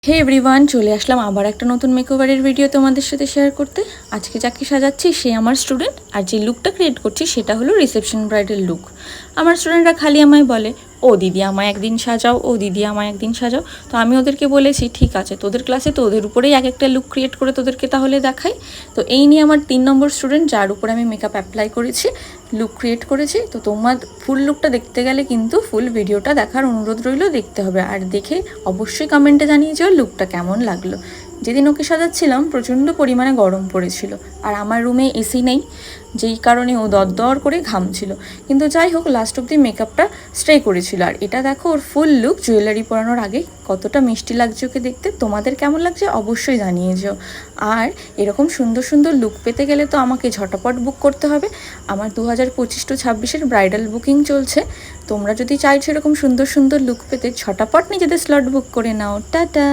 হে everyone, চলে আসলাম আবার একটা নতুন মেকওভারের ভিডিও তোমাদের সাথে শেয়ার করতে। আজকে যাকে সাজাচ্ছি সে আমার স্টুডেন্ট, আর যে লুকটা ক্রিয়েট করছি সেটা হলো রিসেপশন ব্রাইডাল লুক। আমার স্টুডেন্টরা খালি আমায় বলে, ও দিদি আমায় একদিন সাজাও, ও দিদি আমায় একদিন সাজাও। তো আমি ওদেরকে বলেছি, ঠিক আছে, তোদের ক্লাসে তো ওদের উপরেই এক একটা লুক ক্রিয়েট করে তোদেরকে তাহলে দেখাই। তো এই নিয়ে আমার 3 নম্বর স্টুডেন্ট, যার উপরে আমি মেকআপ অ্যাপ্লাই করেছি, লুক ক্রিয়েট করেছি। তো তোমার ফুল লুকটা দেখতে গেলে কিন্তু ফুল ভিডিওটা দেখার অনুরোধ রইল, দেখতে হবে। আর দেখে অবশ্যই কমেন্টে জানিয়ে যাও লুকটা কেমন লাগলো। যেদিন ওকে সাজাচ্ছিলাম প্রচণ্ড পরিমাণে গরম পড়েছিল, আর আমার রুমে এসি নেই, যেই কারণে ও দরদর করে ঘামছিল। কিন্তু যাই হোক, লাস্ট অব্দি মেকআপটা স্টে করেছিল। আর এটা দেখো ওর ফুল লুক জুয়েলারি পরানোর আগে কতটা মিষ্টি লাগছে ওকে দেখতে। তোমাদের কেমন লাগছে অবশ্যই জানিয়ে যাও। আর এরকম সুন্দর সুন্দর লুক পেতে গেলে তো আমাকে ঝটাপট বুক করতে হবে। আমার 2025 to 26 ব্রাইডাল বুকিং চলছে। তোমরা যদি চাইছো এরকম সুন্দর সুন্দর লুক পেতে, ঝটাপট নিজেদের স্লট বুক করে নাও। টাটা।